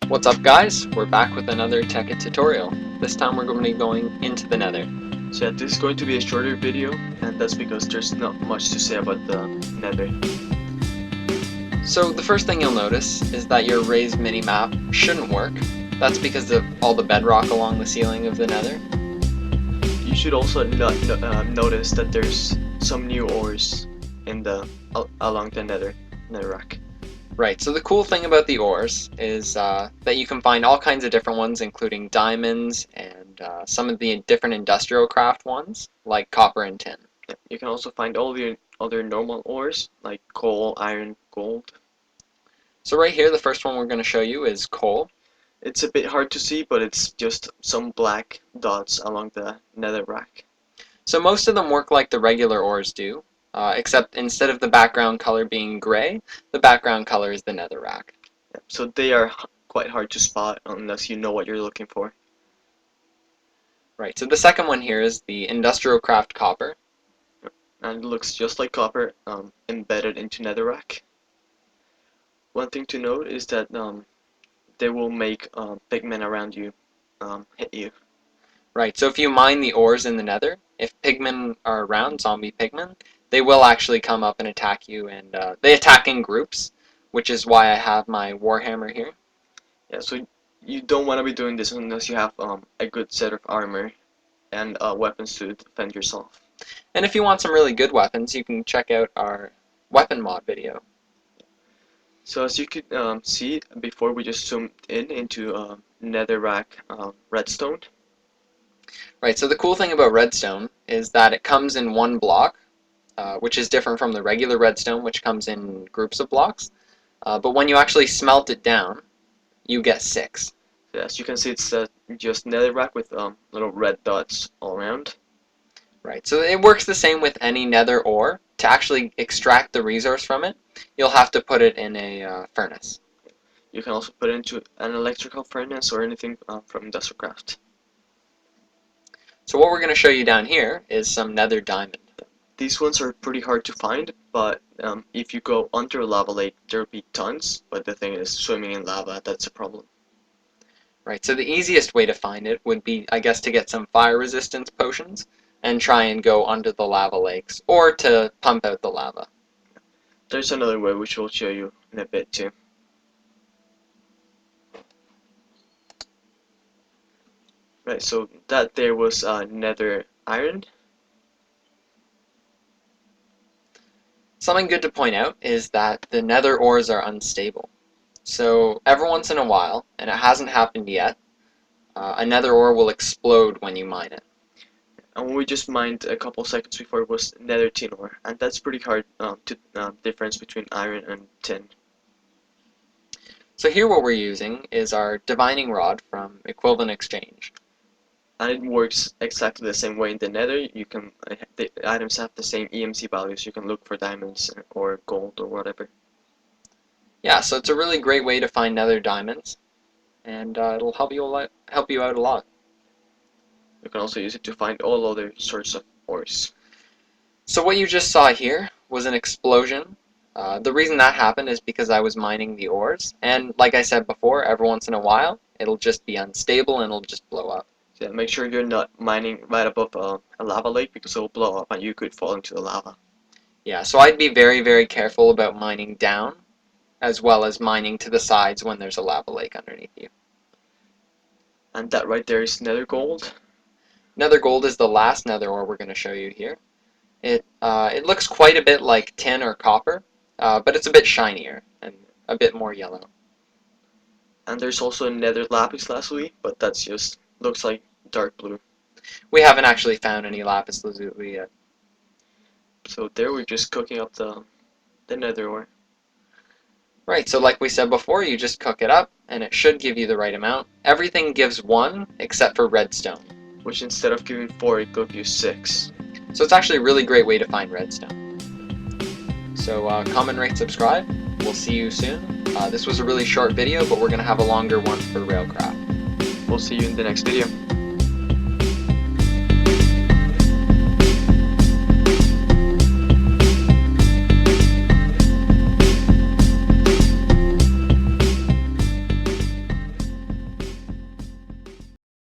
What's up guys? We're back with another Tekkit tutorial. This time we're going to be going into the Nether. So yeah, this is going to be a shorter video, and that's because there's not much to say about the Nether. So the first thing you'll notice is that your raised minimap shouldn't work. That's because of all the bedrock along the ceiling of the Nether. You should also notice that there's some new ores in along the Netherrack. Right, so the cool thing about the ores is that you can find all kinds of different ones, including diamonds and some of the different industrial craft ones, like copper and tin. Yeah, you can also find all the other normal ores, like coal, iron, gold. So right here, the first one we're going to show you is coal. It's a bit hard to see, but it's just some black dots along the Netherrack. So most of them work like the regular ores do, except instead of the background color being gray, the background color is the netherrack. Yeah, so they are quite hard to spot unless you know what you're looking for. Right, so the second one here is the industrial craft copper. And it looks just like copper embedded into netherrack. One thing to note is that they will make pigmen around you hit you. Right, so if you mine the ores in the nether, if pigmen are around, zombie pigmen, they will actually come up and attack you, and they attack in groups, which is why I have my warhammer here. Yeah, so you don't want to be doing this unless you have a good set of armor and weapons to defend yourself. And if you want some really good weapons, you can check out our weapon mod video. So as you could see before, we just zoomed into Netherrack Redstone. Right, so the cool thing about redstone is that it comes in one block, which is different from the regular redstone, which comes in groups of blocks. But when you actually smelt it down, you get 6. So as you can see, it's just Netherrack with little red dots all around. Right, so it works the same with any nether ore. To actually extract the resource from it, you'll have to put it in a furnace. You can also put it into an electrical furnace or anything from Industrial Craft. So what we're going to show you down here is some Nether Diamond. These ones are pretty hard to find, but if you go under a lava lake, there'll be tons, but the thing is, swimming in lava, that's a problem. Right, so the easiest way to find it would be, I guess, to get some fire resistance potions and try and go under the lava lakes, or to pump out the lava. There's another way which we'll show you in a bit too. Right, so that there was nether iron. Something good to point out is that the nether ores are unstable. So every once in a while, and it hasn't happened yet, a nether ore will explode when you mine it. And when we just mined a couple seconds before, it was nether tin ore, and that's pretty hard to difference between iron and tin. So here what we're using is our divining rod from Equivalent Exchange. And it works exactly the same way in the nether. You can the items have the same EMC values. You can look for diamonds or gold or whatever. Yeah, so it's a really great way to find nether diamonds, and it'll help you out a lot. You can also use it to find all other sorts of ores. So what you just saw here was an explosion. The reason that happened is because I was mining the ores, and like I said before, every once in a while, it'll just be unstable and it'll just blow up. So yeah, make sure you're not mining right above a lava lake because it will blow up and you could fall into the lava. Yeah, so I'd be very, very careful about mining down, as well as mining to the sides when there's a lava lake underneath you. And that right there is nether gold. Nether gold is the last nether ore we're going to show you here. It looks quite a bit like tin or copper, but it's a bit shinier and a bit more yellow. And there's also a nether lapis lazuli, but that's just looks like dark blue. We haven't actually found any lapis lazuli yet. So there we're just cooking up the nether ore. Right, so like we said before, you just cook it up, and it should give you the right amount. Everything gives 1, except for redstone. Which instead of giving 4, it gives you 6. So it's actually a really great way to find redstone. So comment, rate, subscribe. We'll see you soon. This was a really short video, but we're going to have a longer one for Railcraft. We'll see you in the next video.